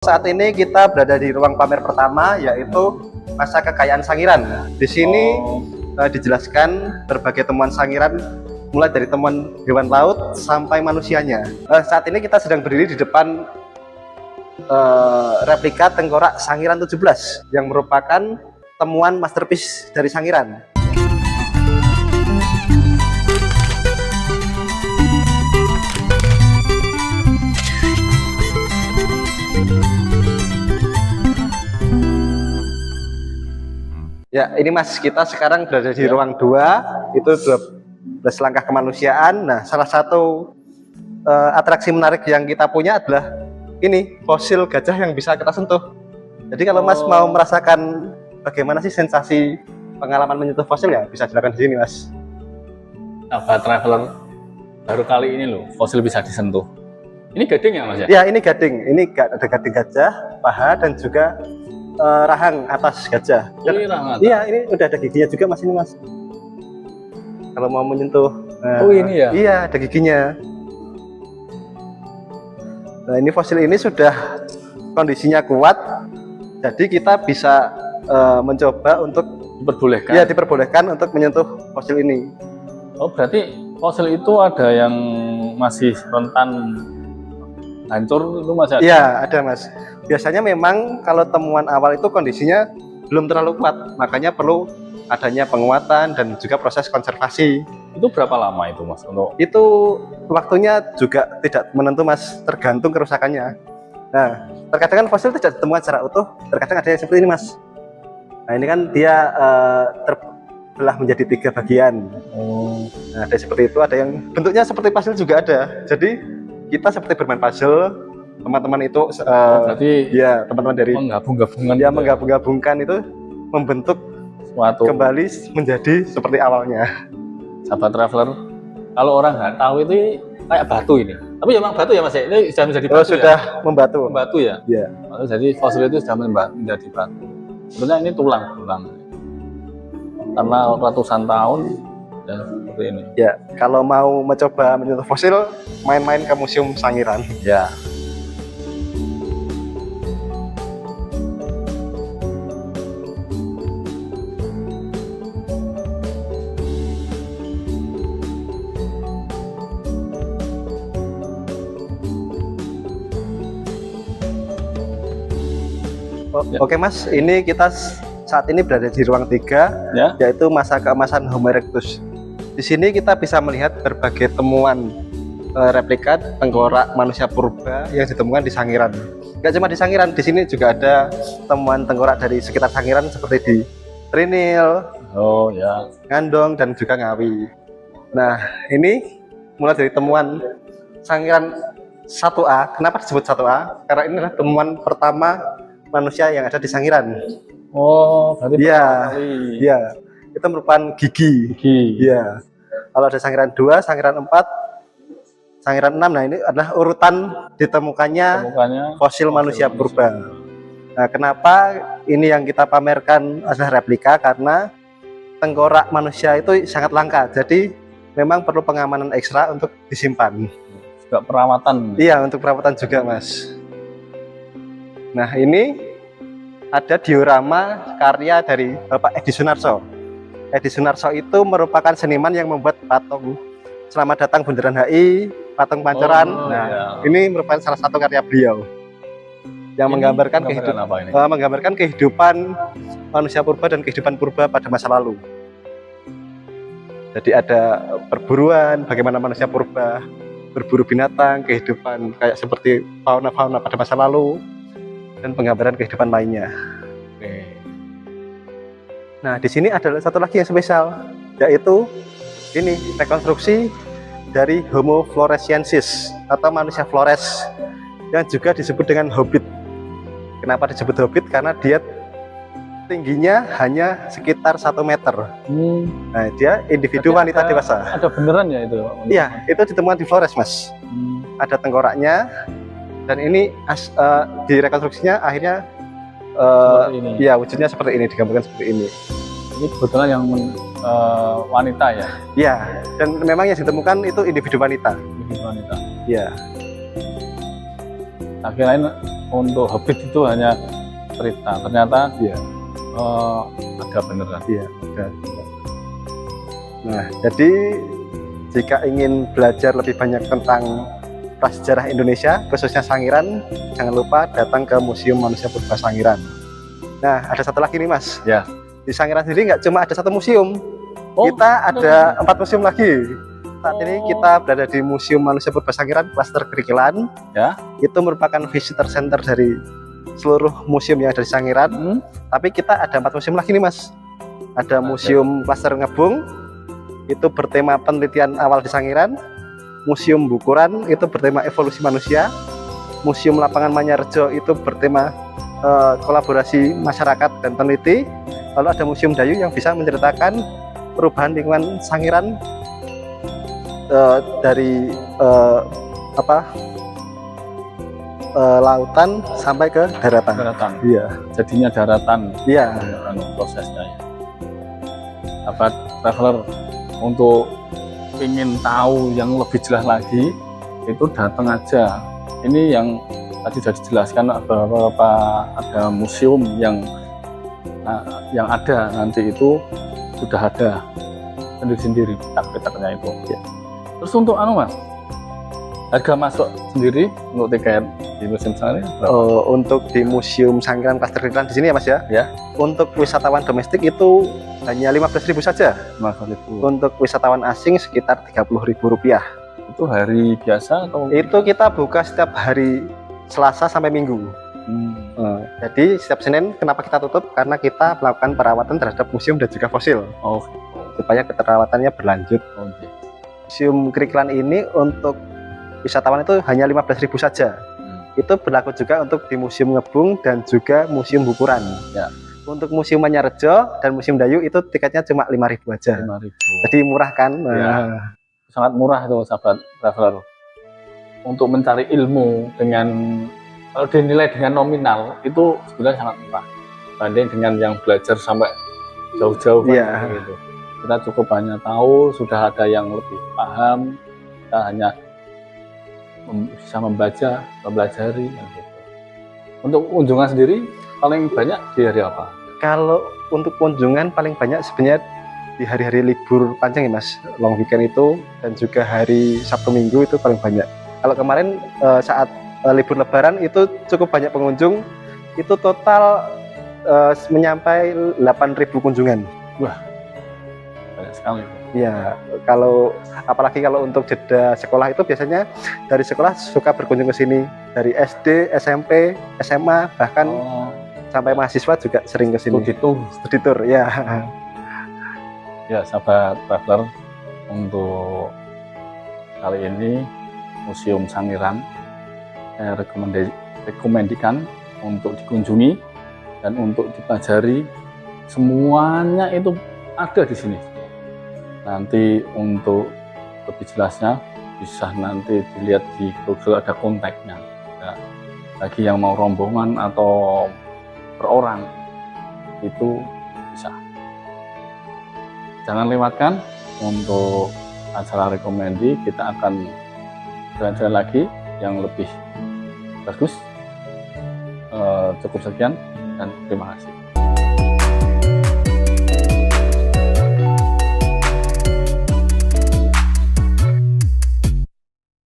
Saat ini kita berada di ruang pamer pertama, yaitu masa kekayaan Sangiran. Di sini dijelaskan berbagai temuan Sangiran, mulai dari temuan hewan laut sampai manusianya. Saat ini kita sedang berdiri di depan replika tengkorak Sangiran 17 yang merupakan temuan masterpiece dari Sangiran. Ya, ini Mas, kita sekarang berada di ruang 2, itu 12 langkah kemanusiaan. Nah, salah satu atraksi menarik yang kita punya adalah ini, fosil gajah yang bisa kita sentuh. Jadi kalau Mas mau merasakan bagaimana sih sensasi pengalaman menyentuh fosil, ya bisa dilakukan di sini, Mas. Sahabat traveler, baru kali ini loh fosil bisa disentuh. Ini gading ya Mas ya? Ya, ini gading. Ini ada gading gajah, paha, dan juga rahang atas gajah. Ini rahang atas? Iya, ini udah ada giginya juga Mas, ini Mas. Kalau mau menyentuh. Oh ini ya? Iya, ada giginya. Nah, ini fosil ini sudah kondisinya kuat, jadi kita bisa mencoba untuk diperbolehkan. Ya, diperbolehkan untuk menyentuh fosil ini. Oh, berarti fosil itu ada yang masih rentan hancur itu Mas? Iya, ada Mas. Biasanya memang kalau temuan awal itu kondisinya belum terlalu kuat, makanya perlu adanya penguatan dan juga proses konservasi. Itu berapa lama itu Mas? Itu waktunya juga tidak menentu Mas, tergantung kerusakannya. Nah, terkadang kan fosil tidak ditemukan secara utuh, terkadang ada yang seperti ini Mas. Nah, ini kan dia terbelah menjadi 3 bagian. Nah, ada seperti itu, ada yang bentuknya seperti puzzle juga ada. Jadi kita seperti bermain puzzle, teman-teman itu berarti ya teman-teman dari menggabung-gabungkan ya menggabung-gabungkan itu membentuk suatu kembali menjadi seperti awalnya. Sahabat traveler, kalau orang nggak tahu itu kayak batu ini, tapi memang batu ya Mas ya? Ini sudah menjadi batu sudah ya? Membatu ya? Iya. Jadi fosil itu sudah menjadi batu. Sebenarnya ini tulang karena ratusan tahun dan seperti ini. Ya, kalau mau mencoba menyentuh fosil, main-main ke Museum Sangiran. Ya. Oke Mas, ini kita saat ini berada di ruang 3, ya, yaitu masa keemasan Homo erectus. Di sini kita bisa melihat berbagai temuan replika tengkorak manusia purba yang ditemukan di Sangiran. Gak cuma di Sangiran, di sini juga ada temuan tengkorak dari sekitar Sangiran seperti di Trinil, Ngandong, dan juga Ngawi. Nah, ini mulai dari temuan Sangiran 1A. Kenapa disebut 1A? Karena ini adalah temuan pertama manusia yang ada di Sangiran. Oh, berarti iya, itu merupakan gigi. Iya. Kalau ada Sangiran 2, Sangiran 4, Sangiran 6, nah ini adalah urutan ditemukannya fosil manusia purba. Nah, kenapa ini yang kita pamerkan adalah replika? Karena tengkorak manusia itu sangat langka, jadi memang perlu pengamanan ekstra untuk disimpan. Juga perawatan. Iya, untuk perawatan juga Mas. Nah, ini ada diorama karya dari Bapak Edi Sunarso. Edi Sunarso itu merupakan seniman yang membuat patung Selamat Datang Bundaran HI, patung Pancoran. Ini merupakan salah satu karya beliau yang menggambarkan kehidupan manusia purba dan kehidupan purba pada masa lalu. Jadi ada perburuan, bagaimana manusia purba berburu binatang, kehidupan kayak seperti fauna-fauna pada masa lalu, dan penggambaran kehidupan lainnya. Nah, di sini ada satu lagi yang spesial, yaitu ini rekonstruksi dari Homo floresiensis atau manusia Flores yang juga disebut dengan hobbit. Kenapa disebut hobbit? Karena dia tingginya hanya sekitar 1 meter. Nah, dia individu wanita dewasa. Ada beneran ya itu? Iya, itu ditemukan di Flores Mas. Ada tengkoraknya. Dan ini direkonstruksinya akhirnya ya wujudnya seperti ini, digambarkan seperti ini. Ini kebetulan yang wanita ya? Iya, dan memang yang ditemukan itu individu wanita. Individu wanita. Iya. Tak kirain untuk Hobbit itu hanya cerita, ternyata Iya. ada beneran. Iya, ada. Nah, jadi jika ingin belajar lebih banyak tentang prasejarah Indonesia, khususnya Sangiran, jangan lupa datang ke Museum Manusia Purba Sangiran. Nah, ada satu lagi nih Mas. Ya. Di Sangiran sendiri nggak cuma ada satu museum, Oh, kita ada 4 museum lagi. Saat ini kita berada di Museum Manusia Purba Sangiran, klaster Kerikilan. Ya. Itu merupakan visitor center dari seluruh museum yang ada di Sangiran. Tapi kita ada 4 museum lagi nih Mas. Ada Museum Klaster Ngebung, itu bertema penelitian awal di Sangiran. Museum Bukuran itu bertema evolusi manusia. Museum Lapangan Manyarjo itu bertema kolaborasi masyarakat dan peneliti. Lalu ada Museum Dayu yang bisa menceritakan perubahan lingkungan Sangiran dari lautan sampai ke daratan. Daratan. Iya. Jadinya daratan. Iya. Prosesnya. Ya. Sahabat traveler, untuk ingin tahu yang lebih jelas lagi, itu datang aja. Ini yang tadi sudah dijelaskan beberapa, ada museum yang ada nanti itu sudah ada sendiri-sendiri petak-petaknya itu. Ya. Terus untuk Mas, harga masuk sendiri untuk tiket di museum Sangiran berapa? Untuk di Museum Sangiran Klaster Kerikilan di sini ya Mas ya. Ya. Untuk wisatawan domestik itu hanya 15.000 saja. Untuk wisatawan asing sekitar Rp30.000. Itu hari biasa atau? Itu kita buka setiap hari Selasa sampai Minggu. Jadi setiap Senin kenapa kita tutup? Karena kita melakukan perawatan terhadap museum dan juga fosil. Oh, supaya keterawatannya berlanjut. okay. Museum Kerikilan ini untuk wisatawan itu hanya 15.000 saja. Itu berlaku juga untuk di Museum Ngebung dan juga Museum Bukuran. Ya. Untuk Museum Manyarjo dan Museum Dayu itu tiketnya cuma 5.000 aja. 5.000. Jadi murah kan? Ya. Sangat murah itu sahabat traveler. Untuk mencari ilmu dengan, kalau dinilai dengan nominal itu sebenarnya sangat murah banding dengan yang belajar sampai jauh-jauh gitu. Kita cukup hanya tahu, sudah ada yang lebih paham, kita hanya bisa membaca, mempelajari gitu. Untuk kunjungan sendiri paling banyak di hari apa? Kalau untuk kunjungan paling banyak sebenarnya di hari-hari libur panjang ya Mas, long weekend itu, dan juga hari Sabtu Minggu itu paling banyak. Kalau kemarin saat libur Lebaran itu cukup banyak pengunjung, itu total menyampai 8.000 kunjungan. Wah, banyak sekali. Ya, apalagi kalau untuk jeda sekolah itu biasanya dari sekolah suka berkunjung ke sini, dari SD, SMP, SMA, bahkan sampai mahasiswa juga sering ke sini. Studi tour, ya. Ya, sahabat traveler, untuk kali ini Museum Sangiran saya rekomendasikan untuk dikunjungi dan untuk dipelajari. Semuanya itu ada di sini. Nanti untuk lebih jelasnya bisa nanti dilihat di Google, ada kontaknya. Ya, bagi yang mau rombongan atau per orang itu bisa. Jangan lewatkan untuk acara rekomendasi, kita akan jalan-jalan lagi yang lebih bagus. Cukup sekian dan terima kasih.